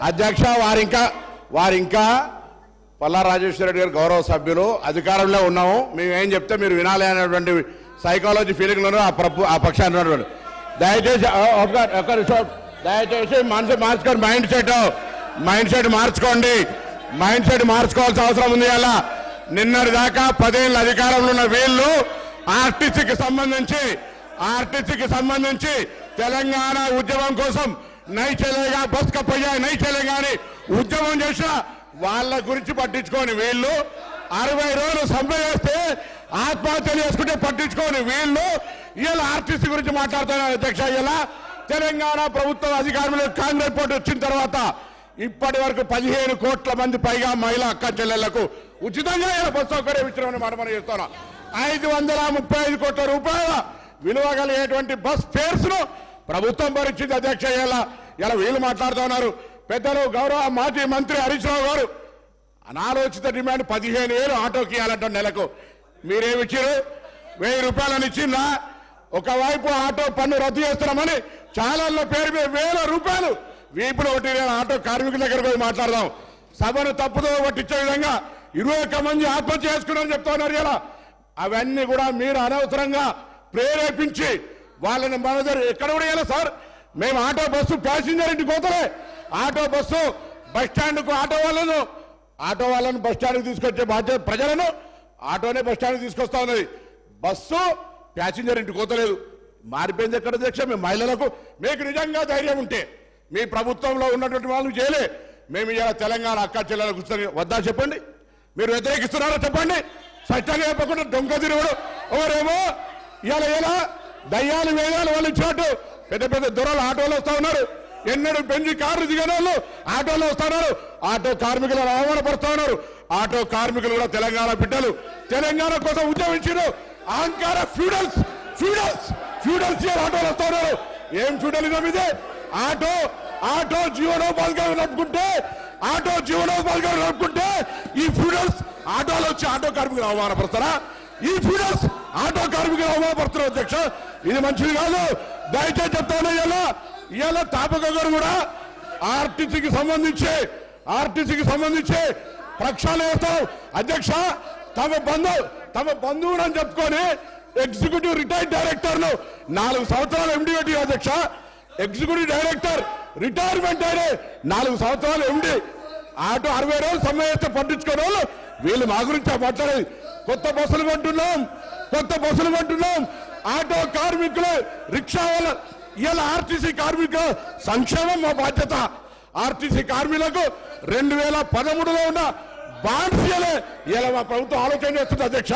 అధ్యక్ష వారింకా పల్లా రాజేశ్వర రెడ్డి గారు గౌరవ సభ్యులు అధికారంలో ఉన్నాము మేమేం చెప్తే మీరు వినాలి అనేటువంటి సైకాలజీ ఫీలింగ్లోనూ ఆ పక్షాన్ని ఉన్నటువంటి దయచేసి మార్చుకోండి మైండ్ సెట్ మార్చుకోండి మైండ్ సెట్ మార్చుకోవాల్సిన అవసరం ఉంది. అలా నిన్నటి దాకా 10 ఏళ్ళ అధికారంలో ఉన్న వీళ్ళు ఆర్టీసీకి సంబంధించి తెలంగాణ ఉద్యమం కోసం నై చలేగా బస్ కప్పయ్యా నై చలేగా అని ఉద్యమం చేసిన వాళ్ళ గురించి పట్టించుకోని వీళ్ళు 60 రోజులు సమ్మె చేస్తే ఆత్మహత్యలు చేసుకుంటే పట్టించుకోని వీళ్ళు ఇలా ఆర్టీసీ గురించి మాట్లాడుతున్నారు. అధ్యక్ష ఇలా తెలంగాణ ప్రభుత్వం అధికారంలో కాంగ్రెస్ పార్టీ వచ్చిన తర్వాత ఇప్పటి వరకు 15 కోట్ల మంది పైగా మహిళా అక్క చెల్లెళ్లకు ఉచితంగా ఇలా బస్ సౌకర్యం ఇచ్చినామని మనం చేస్తున్నాం. 535 కోట్ల రూపాయల విలువ కలిగేటువంటి బస్ ఫేర్స్ ను ప్రభుత్వం భరించింది. అధ్యక్ష ఇలా వీళ్ళు మాట్లాడుతున్నారు. పెద్దలు గౌరవ మాజీ మంత్రి హరీష్ రావు గారు అనాలోచిత డిమాండ్ 15,000 ఆటోకి ఇవ్వాలంట నెలకు. మీరేమిచ్చారు? 1000 రూపాయలని ఇచ్చిందా? ఒకవైపు ఆటో పన్ను రద్దు చేస్తున్నామని ఛానళ్ళ పేరు మీద 1000 రూపాయలు వీపులు కొట్టిన ఆటో కార్మికుల దగ్గర పోయి మాట్లాడదాం. సభను తప్పుదో పట్టించే విధంగా 21 మంది ఆత్మహత్య చేసుకున్నారని చెప్తా ఉన్నారు. ఇలా అవన్నీ కూడా మీరు అనవసరంగా ప్రేరేపించి వాళ్ళని మన దగ్గర ఎక్కడ కూడా ఇలా సార్ మేము ఆటో బస్సు ప్యాసింజర్ ఇంటికి పోతలే ఆటో బస్సు బస్ స్టాండ్కు ఆటో వాళ్ళను బస్ స్టాండ్కి తీసుకొచ్చే బాధ్యత ప్రజలను ఆటోనే బస్ స్టాండ్కి తీసుకొస్తా ఉన్నది. బస్సు ప్యాసింజర్ ఇంటికి పోతలేదు. మారిపోయింది ఎక్కడ అధ్యక్ష? మేము మహిళలకు మీకు నిజంగా ధైర్యం ఉంటే మీ ప్రభుత్వంలో ఉన్నటువంటి వాళ్ళు చేయలే మేము ఇలా తెలంగాణ అక్క చెల్లెలకు కూర్చొని వద్దా చెప్పండి. మీరు వ్యతిరేకిస్తున్నారో చెప్పండి. స్పష్టంగా చెప్పకుండా దొంగ తిరుగుడు ఎవరేమో ఇలా దయ్యాలు వేదాలు వాళ్ళు ఇచ్చినట్టు పెద్ద పెద్ద దొరలు ఆటోలు వస్తా ఉన్నారు. ఎన్నడూ పెంచి కార్లు దిగిన వాళ్ళు ఆటోలో వస్తున్నారు. ఆటో కార్మికులను అవమానపరుస్తా ఉన్నారు. ఆటో కార్మికులు కూడా తెలంగాణ బిడ్డలు తెలంగాణ కోసం ఉద్యమించారు. అహంకార ఫ్యూడల్స్ ఆటోలు వస్తా ఉన్నారు. ఏం ఫ్యూడలిజం ఇది? ఆటో జీవనోపాధిగా నడుపుకుంటే ఈ ఫ్యూడల్స్ ఆటోలు వచ్చి ఆటో కార్మికులు అవమానపరుస్తారా? ఈ ఫ్యూడల్స్ ఆటో కార్మికులు అవమానపరుస్తున్నారు. అధ్యక్ష ఇది మంచిది కాదు. దయచేసి చెప్తాను. ఇలా తాపక గారు కూడా ఆర్టీసీకి సంబంధించి ప్రక్షాళన చేస్తాం. అధ్యక్ష తమ బంధువులు అని చెప్పుకొని ఎగ్జిక్యూటివ్ రిటైర్డ్ డైరెక్టర్ ను 4 సంవత్సరాలు ఎండి పెట్టి అధ్యక్ష ఎగ్జిక్యూటివ్ డైరెక్టర్ రిటైర్మెంట్ అయిన 4 సంవత్సరాలు ఎండి ఆటో 60 రోజులు సమ్మె చేస్తే పట్టించుకునే వాళ్ళు వీళ్ళు మా గురించి మాట్లాడేది. కొత్త బస్సులు కొంటున్నాం ఆటో కార్మికులు రిక్షా వాళ్ళ ఇలా ఆర్టీసీ కార్మికుల సంక్షేమం మా బాధ్యత. ఆర్టీసీ కార్మికులకు 2013లో ఉన్న బాండ్స్ ఇలా మా ప్రభుత్వం ఆలోచన చేస్తుంది. అధ్యక్ష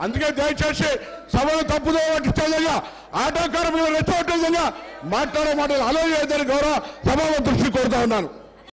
అందుకే దయచేసి సభను తప్పుదో పట్టించే విధంగా ఆటో కార్మికులు రెచ్చగొట్టే విధంగా మాట్లాడే మాటలు ఆలోచించని గౌరవ సభ దృష్టి కోరుతా ఉన్నాను.